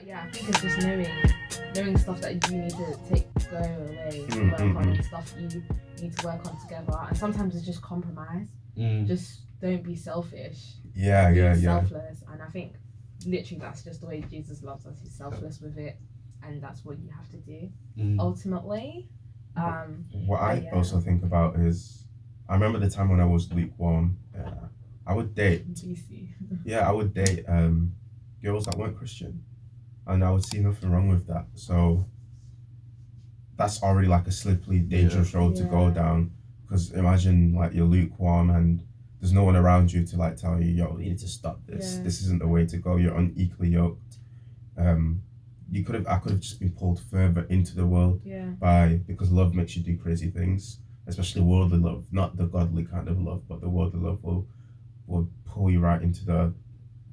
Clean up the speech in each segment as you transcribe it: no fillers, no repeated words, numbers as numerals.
Yeah, I think it's just knowing stuff that you need to go away, work on, and stuff you need to work on together. And sometimes it's just compromise. Just don't be selfish. Be selfless. And I think literally that's just the way Jesus loves us. He's selfless with it, and that's what you have to do ultimately. What I also think about is, I remember the time when I was lukewarm. I would date. BC. I would date girls that weren't Christian, and I would see nothing wrong with that. So that's already like a slippery, dangerous road to go down. Because imagine like you're lukewarm and there's no one around you to like tell you, yo, you need to stop this. This isn't the way to go. You're unequally yoked. I could have just been pulled further into the world because love makes you do crazy things, especially worldly love, not the godly kind of love, but the worldly love will pull you right into the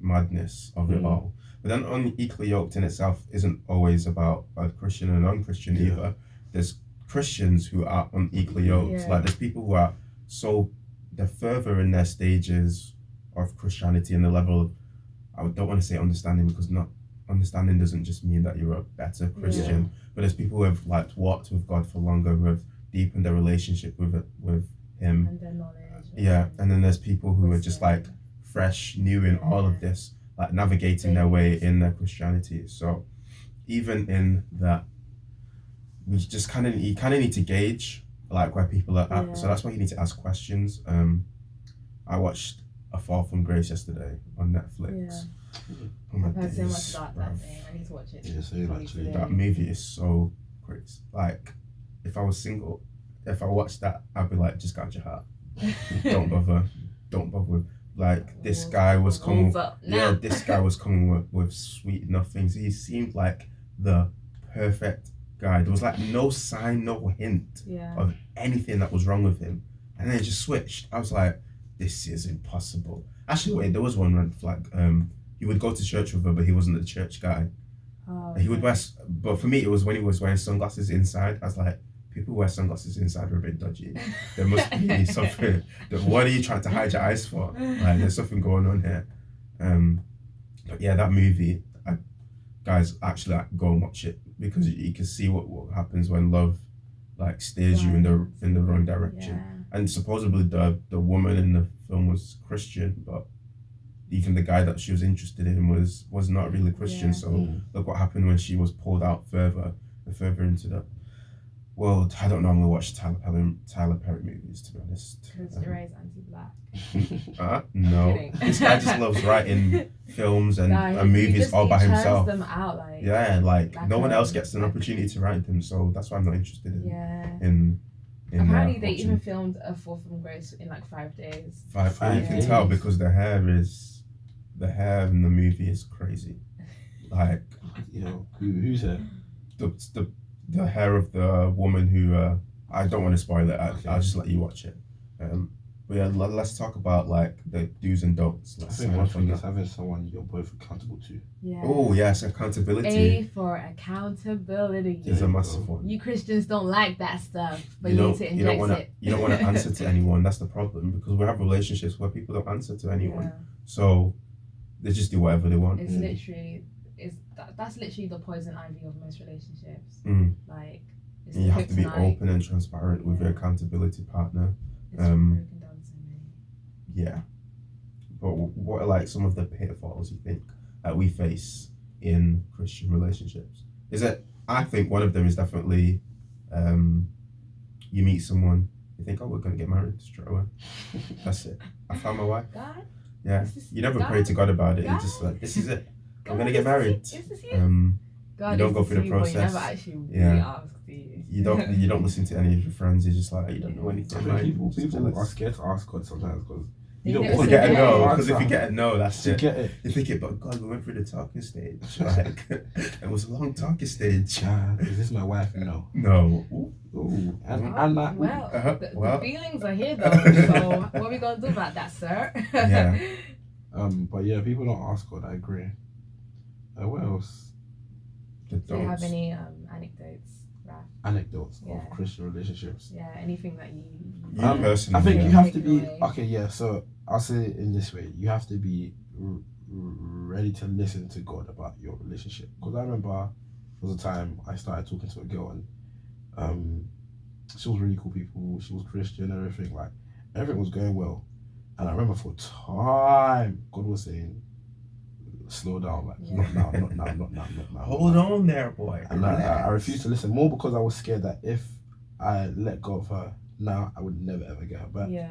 madness of it all. But then unequally yoked in itself isn't always about a Christian and non-Christian either. There's Christians who are unequally yoked. Like there's people who are they're further in their stages of Christianity and the level of, I don't want to say understanding, because not understanding doesn't just mean that you're a better Christian, but there's people who have like walked with God for longer, who have deepened their relationship with him And their knowledge. and then there's people who are just like fresh, new in all of this, like navigating their way in their Christianity. So even in that, we just kind of need to gauge like where people are at. So that's why you need to ask questions. I watched A Fall from Grace yesterday on Netflix. I've heard so much about that thing. I need to watch it. That movie is so great. Like, if I was single, if I watched that, I'd be like, just guard your heart. Don't bother with, like, this guy was coming. This guy was coming with sweet enough things. He seemed like the perfect guy. There was like no sign, no hint of anything that was wrong with him. And then it just switched. I was like, this is impossible. Actually, wait, there was one red flag. He would go to church with her, but he wasn't the church guy. He would wear, but for me, it was when he was wearing sunglasses inside. I was like, people who wear sunglasses inside are a bit dodgy. There must be something. What are you trying to hide your eyes for? Like, there's something going on here. But yeah, that movie, guys, actually like, go and watch it, because you can see what happens when love like steers you in the wrong direction. And supposedly the woman in the film was Christian, but even the guy that she was interested in was not really Christian. So look what happened when she was pulled out further and further into the world. I don't normally watch Tyler Perry movies, to be honest. Because JIREH is anti-black. No, this guy just loves writing films and movies all by himself. Them out, like no one else gets an opportunity to write them, so that's why I'm not interested in apparently they even filmed A Fall from Grace in like 5 days. You can tell because the hair in the movie is crazy. Like, you know, who's hair? The hair of the woman who I don't want to spoil it. I'll just let you watch it. But yeah, let's talk about like the do's and don'ts. I think one thing is having someone you're both accountable to. Oh yes, accountability. A for accountability. Is a massive one. You Christians don't like that stuff, but you need to inject it. You don't want to answer to anyone. That's the problem, because we have relationships where people don't answer to anyone. So they just do whatever they want. It's literally that's literally the poison ivy of most relationships. Like, it's you have to be open and transparent with your accountability partner. It's broken down so many. Yeah, but what are like some of the pitfalls you think that we face in Christian relationships? I think one of them is definitely you meet someone, you think, oh, we're going to get married straight away. That's it. I found my wife. God? Yeah. You never pray to God about it. You're just like, this is it. I'm going to get married. God, you don't go through the process. You never actually really ask, do you? You don't listen to any of your friends. You're just like, you don't know anything. Like, people are scared to ask God sometimes because you don't want to get a no. Because if you get a no, that's it. Get it. You think it, but God, we went through the talking stage. Like, it was a long talking stage. Is this my wife? No. No. Ooh. And that. The feelings are here though. So what are we gonna do about that, sir? But yeah, people don't ask God. I agree. What else? Do you have any anecdotes, Raph? Anecdotes of Christian relationships? Yeah, anything that you personally. I think you have to be okay. Yeah, so I'll say it in this way: you have to be ready to listen to God about your relationship. Because I remember there was a time I started talking to a girl and she was really cool people. She was Christian and everything. Like everything was going well. And I remember for time God was saying, slow down, like not now, not now, not now, not now. Hold on there, boy. And I refused to listen more because I was scared that if I let go of her now, I would never ever get her back. Yeah.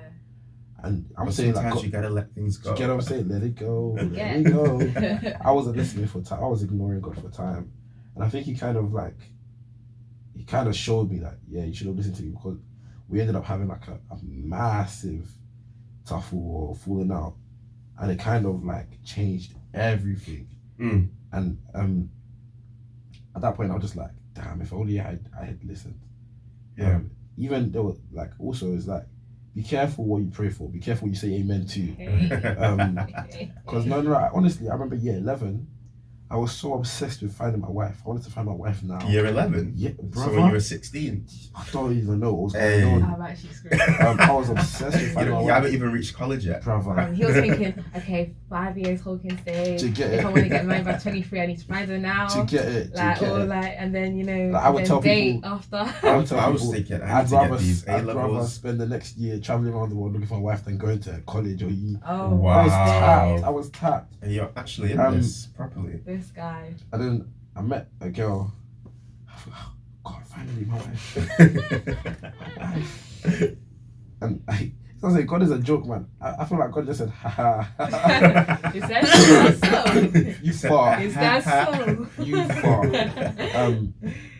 And I'm saying sometimes like, you gotta let things go. You get what I'm saying? Let it go, let Yeah. it go. I wasn't listening for time. I was ignoring God for time, and I think he kind of showed me that you should have listened to me, because we ended up having like a massive tuffle or falling out, and it kind of like changed everything. And at that point I was just like, damn, if only I had listened. Even though like also it's like, be careful what you pray for, be careful what you say amen to. Because honestly I remember year 11 I was so obsessed with finding my wife. I wanted to find my wife now. Year 11? Yeah, brother. So when you were 16? I don't even know what was going on. I'm actually screwed. I was obsessed with finding my wife. You haven't even reached college yet. Brother. He was thinking, okay, 5 years Hawkins stage. To get if it. I want to get married by 23, I need to find her now. To get it. Like, to get or it. like, and then, you know, Like, I would tell date people, after. I would tell I was people, thinking, I need to get these I'd rather A-levels. spend the next year traveling around the world looking for my wife than going to college or uni. Oh, Wow. I was tapped. And you're actually in this properly. This guy. And then I met a girl. I thought, oh, God, finally my wife. And I was like, God is a joke, man. I feel like God just said, ha ha. Is that so? You far. Is that so? You far.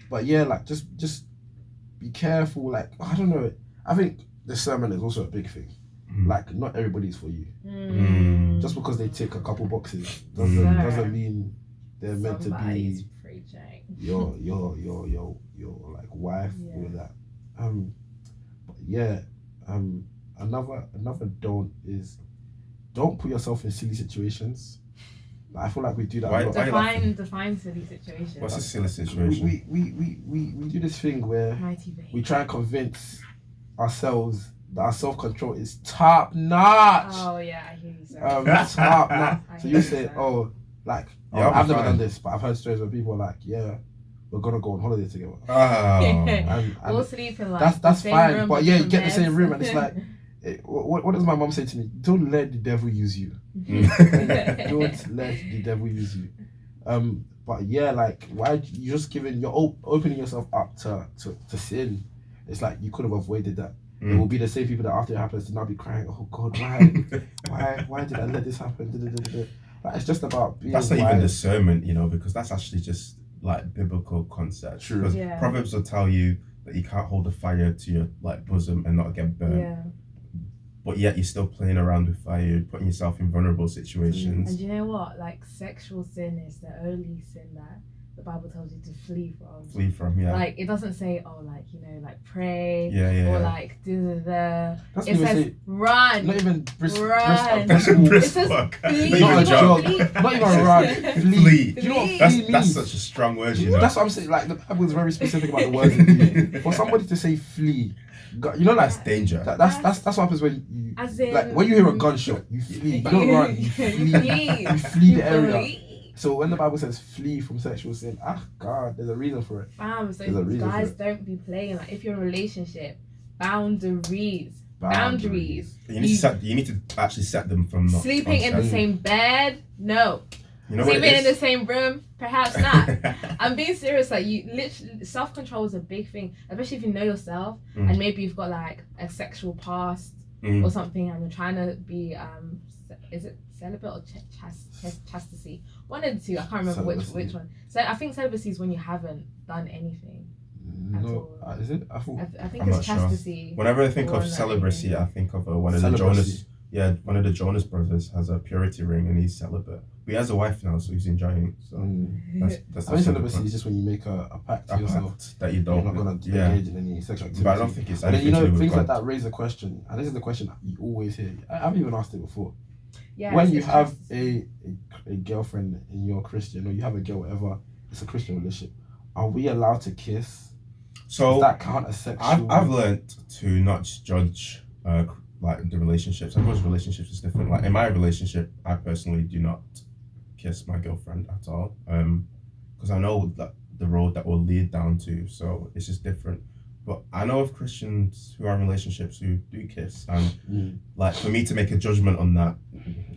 But yeah, like just be careful. Like, I don't know. I think the sermon is also a big thing. Like, not everybody's for you. Just because they tick a couple boxes doesn't mean they're meant to be your like wife or that. But yeah, another don't put yourself in silly situations. Like, I feel like we do that a lot. Define silly situations. What's a silly situation? We do this thing where we try and convince ourselves that our self-control is top notch. Oh yeah, I hear you, sir. Top notch. So you say, I've never done this, but I've heard stories where people are like, yeah, we're gonna go on holiday together. And we'll sleep in like that's fine, room, but yeah, you get the same room, and it's like, what does my mom say to me? Don't let the devil use you. Don't let the devil use you. But yeah, like, why you just you're opening yourself up to sin? It's like you could have avoided that. It will be the same people that after it happens to now be crying, oh God, why did I let this happen? Like, it's just about being That's not even discernment, because that's actually just like biblical concept. True. Because Proverbs will tell you that you can't hold a fire to your like bosom and not get burnt. Yeah. But yet you're still playing around with fire, putting yourself in vulnerable situations. And you know what? Like, sexual sin is the only sin that the Bible tells you to flee from. Like, it doesn't say, like pray. Or like da. It says run. Not even run. It says flee. Not a jog. Not even run. Flee. Do you know what flee means? That's such a strong word, That's what I'm saying. Like, the Bible is very specific about the words it uses. For somebody to say flee, like, that's danger. That's what happens when you, like, when you hear a gunshot, you flee. You don't run. You flee. You flee the area. So when the Bible says flee from sexual sin, God, there's a reason for it. So guys, don't be playing. Like, if you're in a relationship, boundaries. You need to actually set them from not sleeping in the same bed. No. Sleeping in the same room, perhaps not. I'm being serious. Like, you literally, self-control is a big thing, especially if you know yourself and maybe you've got like a sexual past or something, and you're trying to be is it celibate or chastity? One of the two. I can't remember which one. So I think celibacy is when you haven't done anything. No, is it? I think it's chastity. Sure. Whenever I think of celibacy, I think of one of the Jonas. Yeah, one of the Jonas brothers has a purity ring and he's celibate. But he has a wife now, so he's enjoying. So that's I think celibacy is just when you make a pact to yourself that you're not going to engage in any sexual activity. But I don't think it's. And then, things like that raise a question, and this is the question that you always hear. I've even asked it before. Yeah, when you have a girlfriend and you're Christian, or you have a girl, whatever, it's a Christian relationship. Are we allowed to kiss? So does that count as sexual? I've learned to not judge like the relationships. Everyone's relationships is different. Like in my relationship, I personally do not kiss my girlfriend at all, because I know that the road that will lead down to. So it's just different. But I know of Christians who are in relationships who do kiss, and like for me to make a judgment on that,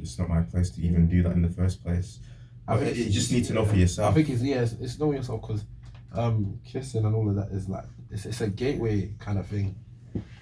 it's not my place to even do that in the first place. I think you just need to know for yourself. I think it's knowing yourself, because kissing and all of that is like it's a gateway kind of thing.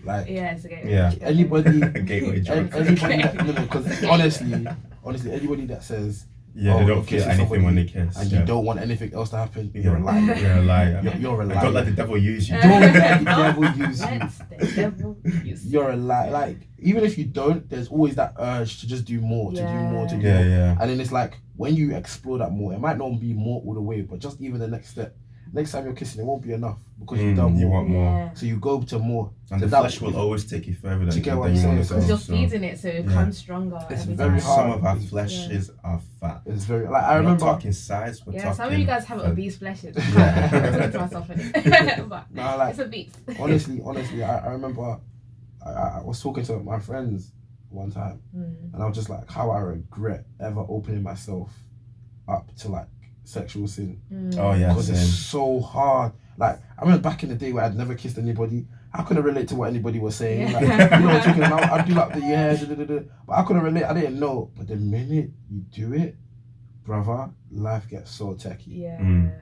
Like it's a gateway. Yeah. Anybody A gateway drug. anybody that, because honestly, anybody that says they don't feel anything when they kiss, and you don't want anything else to happen, you're a liar. You're a liar. You're a liar. Don't let the devil use you. Don't let the devil use you. Let the devil use you. You're a liar. Like, even if you don't, there's always that urge to just do more, to do more. Yeah. And then it's like, when you explore that more, it might not be more all the way, but just even the next step. Next time you're kissing, it won't be enough, because you've done more. You want more. Yeah. So you go to more. And so the flesh will always take you further than you want to Because you're feeding it, so it becomes stronger. It's every very time. hard. Some of our flesh is our fat. It's very, like, I We're remember. not talking size, we're talking. Some of you guys have obese fleshes. Yeah. I'm talking to myself in it. But Nah, like, it's a beast. honestly, I remember I was talking to my friends one time, and I was just like, how I regret ever opening myself up to like sexual sin. Oh yeah, because it's so hard. Like, I remember back in the day where I'd never kissed anybody. I couldn't relate to what anybody was saying. Like, you know what I'm talking about? I'd do like the but I couldn't relate. I didn't know. But the minute you do it, brother, life gets so techy.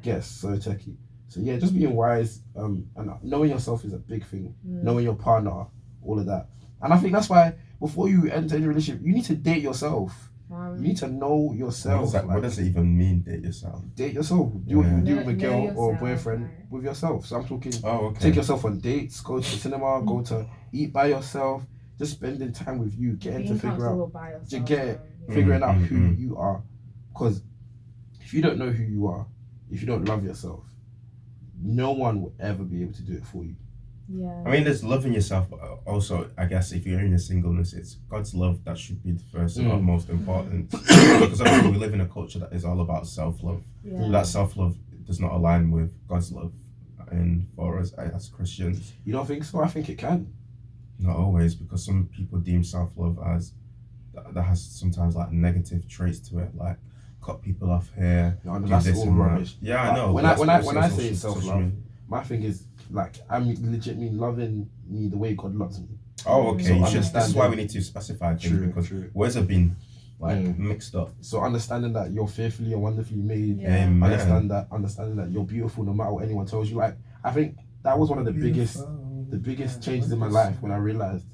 Gets so techy. So yeah, just being wise, and knowing yourself is a big thing. Knowing your partner, all of that. And I think that's why before you enter any relationship, you need to date yourself. You need to know yourself. What does it even mean, date yourself? Date yourself. Do what you do with a girl or a boyfriend with yourself. So I'm talking, take yourself on dates, go to the cinema, go to eat by yourself, just spending time with you, getting to figure out, figuring out who you are. Because if you don't know who you are, if you don't love yourself, no one will ever be able to do it for you. Yeah. I mean, there's loving yourself, but also, I guess, if you're in your singleness, it's God's love that should be the first and most important. Because obviously we live in a culture that is all about self-love. That self-love does not align with God's love, and for us as Christians. You don't think so? I think it can. Not always, because some people deem self-love as that has sometimes like negative traits to it, like cut people off here. No, that's all rubbish. Yeah, I know. When I say self-love, my thing is, like, I'm legit loving me the way God loves me. Oh, okay. So this is why we need to specify things, because words have been like mixed up. So understanding that you're fearfully and wonderfully made, understanding that you're beautiful no matter what anyone tells you. Like, I think that was one of the biggest changes in my life when I realized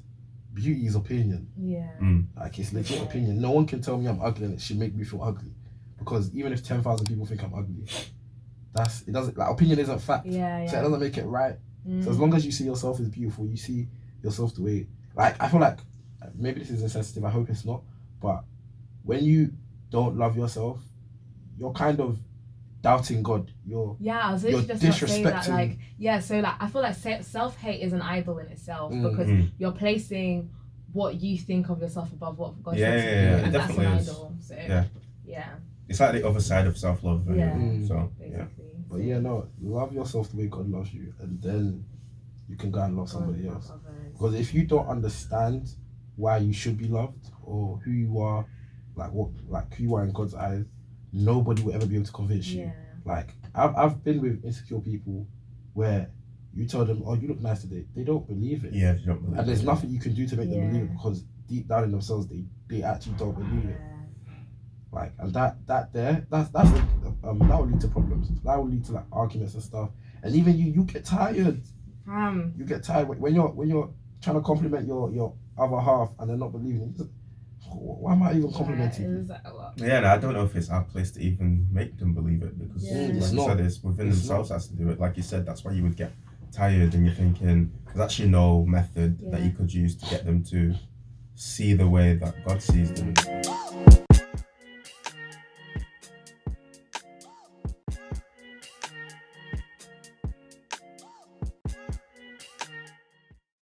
beauty is opinion. Like, it's legit opinion. No one can tell me I'm ugly and it should make me feel ugly, because even if 10,000 people think I'm ugly, it doesn't, like, opinion isn't fact. So it doesn't make it right. So as long as you see yourself as beautiful, you see yourself the way, like, I feel like, maybe this is insensitive, I hope it's not, but when you don't love yourself, you're kind of doubting God. I was literally just disrespecting that, like, so like I feel like self-hate is an idol in itself, because you're placing what you think of yourself above what God says to you, and that's an idol. So it's like the other side of self-love. So basically. But love yourself the way God loves you, and then you can go and love somebody else. Because if you don't understand why you should be loved, or who you are, who you are in God's eyes, nobody will ever be able to convince you. Like, I've been with insecure people where you tell them, oh, you look nice today, they don't believe it. They don't believe it. And there's nothing you can do to make them believe it, because deep down in themselves they actually don't believe it. Like, and that will lead to problems. That will lead to like arguments and stuff. And even you get tired. You get tired when you're trying to compliment your other half and they're not believing it. Why am I even complimenting you? I don't know if it's our place to even make them believe it, because like you said, it's within themselves has to do it. Like you said, that's why you would get tired, and you're thinking there's actually no method that you could use to get them to see the way that God sees them.